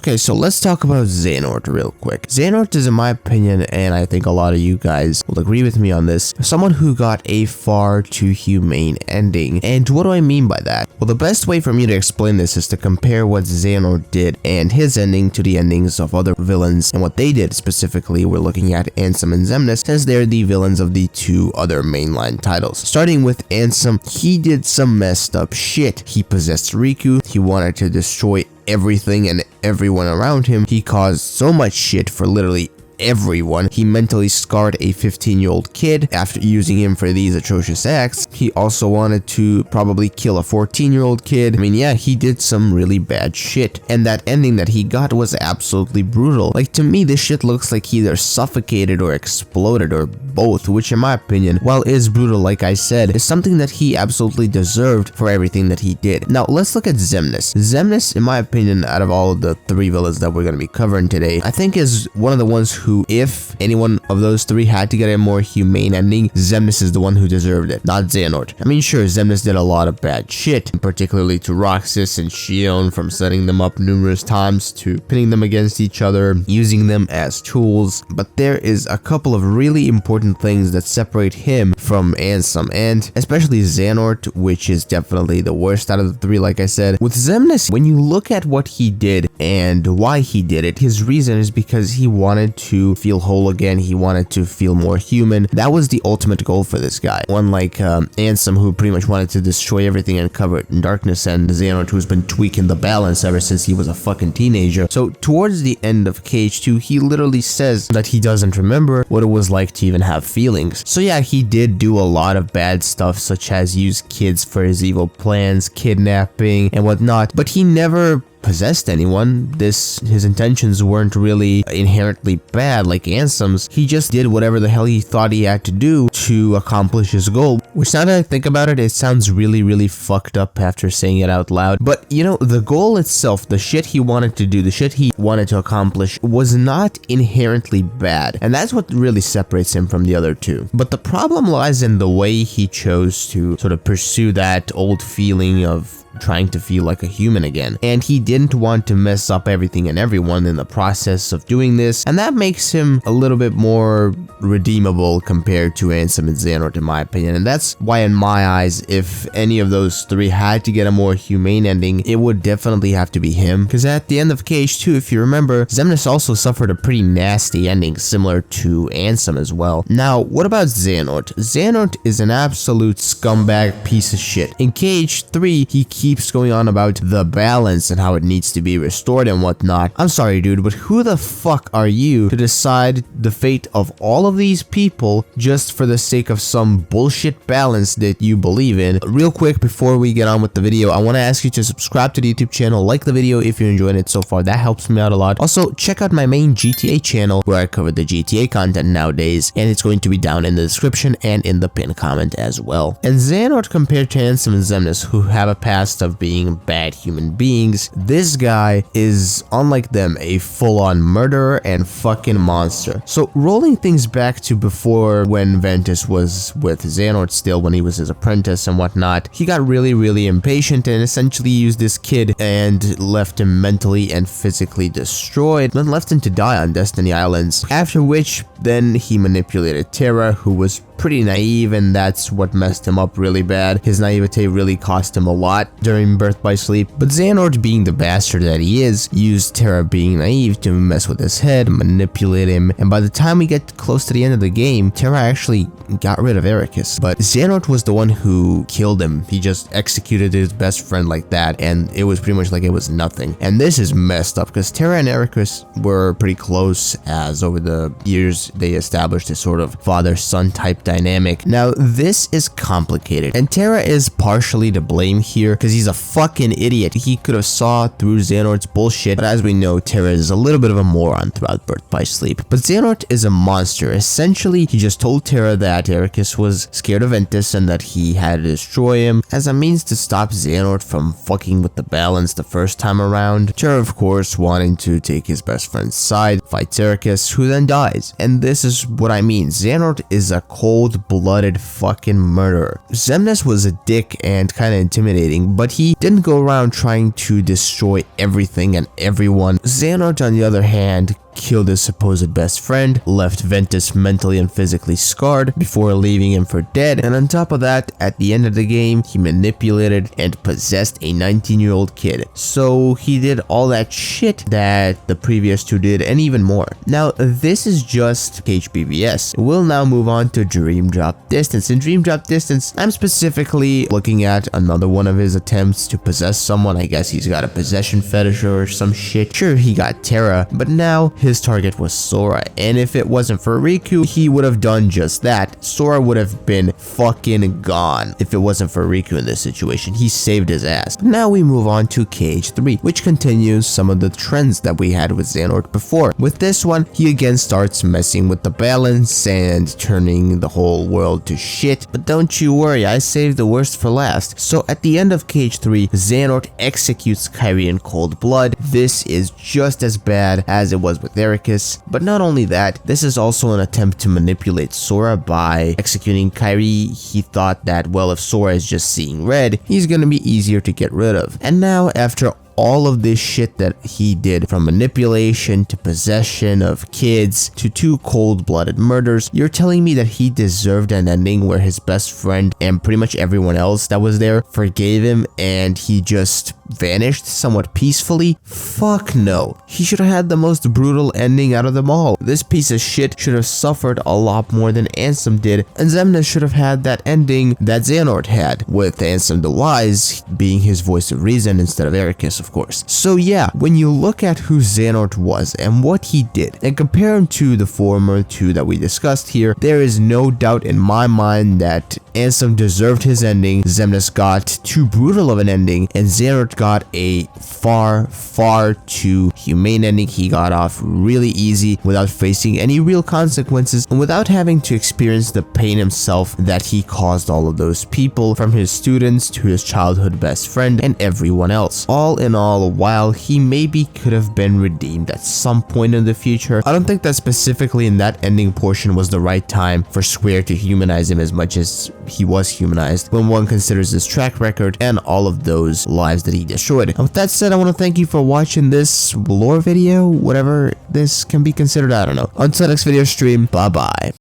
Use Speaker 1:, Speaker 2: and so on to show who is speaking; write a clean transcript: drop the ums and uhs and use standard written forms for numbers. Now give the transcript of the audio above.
Speaker 1: Okay, so let's talk about Xehanort real quick. Xehanort is, in my opinion, and I think a lot of you guys will agree with me on this, someone who got a far too humane ending. And what do I mean by that? Well, the best way for me to explain this is to compare what Xehanort did and his ending to the endings of other villains and what they did. Specifically, we're looking at Ansem and Xemnas, as they're the villains of the two other mainline titles. Starting with Ansem, he did some messed up shit. He possessed Riku, he wanted to destroy everything and everyone around him. He caused so much shit for literally everyone. He mentally scarred a 15-year-old kid after using him for these atrocious acts. He also wanted to probably kill a 14-year-old kid. I mean, yeah, he did some really bad shit. And that ending that he got was absolutely brutal. Like, to me, this shit looks like he either suffocated or exploded or both, which in my opinion, while is brutal, like I said, is something that he absolutely deserved for everything that he did. Now, let's look at Xemnas. Xemnas, in my opinion, out of all of the three villains that we're going to be covering today, I think is one of the ones who, if any one of those three had to get a more humane ending, Xemnas is the one who deserved it, not Xehanort. I mean, sure, Xemnas did a lot of bad shit, particularly to Roxas and Xion, from setting them up numerous times to pitting them against each other, using them as tools, but there is a couple of really important things that separate him from Ansem, and especially Xehanort, which is definitely the worst out of the three, like I said. With Xemnas, when you look at what he did and why he did it, his reason is because he wanted to feel whole again. He wanted to feel more human. That was the ultimate goal for this guy. Unlike Ansem, who pretty much wanted to destroy everything and cover it in darkness, and Xehanort, who's been tweaking the balance ever since he was a fucking teenager. So towards the end of KH2, he literally says that he doesn't remember what it was like to even have feelings. So yeah, he did do a lot of bad stuff, such as use kids for his evil plans, kidnapping and whatnot, but he never possessed anyone. His intentions weren't really inherently bad like Ansem's. He just did whatever the hell he thought he had to do to accomplish his goal, which, now that I think about it, it sounds really fucked up after saying it out loud. But you know, the goal itself, the shit he wanted to do, the shit he wanted to accomplish, was not inherently bad, and that's what really separates him from the other two. But the problem lies in the way he chose to sort of pursue that old feeling of trying to feel like a human again, and he didn't want to mess up everything and everyone in the process of doing this, and that makes him a little bit more redeemable compared to Ansem and Xehanort, in my opinion. And that's why, in my eyes, if any of those three had to get a more humane ending, it would definitely have to be him, because at the end of KH2, if you remember, Xemnas also suffered a pretty nasty ending similar to Ansem as well. Now, what about Xehanort? Xehanort is an absolute scumbag piece of shit. In KH3, he keeps going on about the balance and how it needs to be restored and whatnot. I'm sorry, dude, but who the fuck are you to decide the fate of all of these people just for the sake of some bullshit balance that you believe in? Real quick, before we get on with the video, I want to ask you to subscribe to the YouTube channel, like the video if you're enjoying it so far. That helps me out a lot. Also, check out my main GTA channel where I cover the GTA content nowadays, and it's going to be down in the description and in the pinned comment as well. And Xehanort, compared to Ansem and Xemnas, who have a past of being bad human beings, this guy is, unlike them, a full-on murderer and fucking monster. So rolling things back to before, when Ventus was with Xehanort still, when he was his apprentice and whatnot, he got really impatient and essentially used this kid and left him mentally and physically destroyed, then left him to die on Destiny Islands. After which, then he manipulated Terra, who was pretty naive, and that's what messed him up really bad. His naivete really cost him a lot during Birth by Sleep. But Xehanort, being the bastard that he is, used Terra being naive to mess with his head, manipulate him, and by the time we get close to the end of the game, Terra actually got rid of Ericus. But Xehanort was the one who killed him. He just executed his best friend like that, and it was pretty much like it was nothing. And this is messed up, because Terra and Ericus were pretty close, as over the years they established a sort of father-son type dynamic. Now, this is complicated, and Terra is partially to blame here, because he's a fucking idiot. He could have saw through Xehanort's bullshit, but as we know, Terra is a little bit of a moron throughout Birth by Sleep. But Xehanort is a monster. Essentially, he just told Terra that Ericus was scared of Ventus and that he had to destroy him as a means to stop Xehanort from fucking with the balance the first time around. Terra, of course, wanting to take his best friend's side, fights Ericus, who then dies. And this is what I mean. Xehanort is a cold-blooded fucking murderer. Xemnas was a dick and kind of intimidating, but he didn't go around trying to destroy everything and everyone. Xehanort, on the other hand, killed his supposed best friend, left Ventus mentally and physically scarred before leaving him for dead, and on top of that, at the end of the game, he manipulated and possessed a 19-year-old kid. So he did all that shit that the previous two did and even more. Now, this is just HBVS. We'll now move on to Dream Drop Distance. In Dream Drop Distance, I'm specifically looking at another one of his attempts to possess someone. I guess he's got a possession fetish or some shit. Sure, he got Terra, but now his target was Sora, and if it wasn't for Riku, he would have done just that. Sora would have been fucking gone if it wasn't for Riku in this situation. He saved his ass. Now we move on to KH3, which continues some of the trends that we had with Xehanort before. With this one, he again starts messing with the balance and turning the whole world to shit, but don't you worry, I saved the worst for last. So at the end of KH3, Xehanort executes Kairi in cold blood. This is just as bad as it was with Ericus, but not only that, this is also an attempt to manipulate Sora by executing Kairi. He thought that, well, if Sora is just seeing red, he's gonna be easier to get rid of. And now, after all of this shit that he did, from manipulation to possession of kids to 2 cold-blooded murders, you're telling me that he deserved an ending where his best friend and pretty much everyone else that was there forgave him and he just vanished somewhat peacefully? Fuck no. He should have had the most brutal ending out of them all. This piece of shit should have suffered a lot more than Ansem did, and Xemnas should have had that ending that Xehanort had, with Ansem the Wise being his voice of reason instead of Ericus, of course. So yeah, when you look at who Xehanort was and what he did, and compare him to the former two that we discussed here, there is no doubt in my mind that Ansem deserved his ending, Xemnas got too brutal of an ending, and Xehanort got a far too humane ending. He got off really easy without facing any real consequences and without having to experience the pain himself that he caused all of those people, from his students to his childhood best friend and everyone else. All in all, while he maybe could have been redeemed at some point in the future, I don't think that specifically in that ending portion was the right time for Square to humanize him as much as he was humanized when one considers his track record and all of those lives that he destroyed. And with that said, I want to thank you for watching this lore video, whatever this can be considered, I don't know. Until next video stream, bye bye.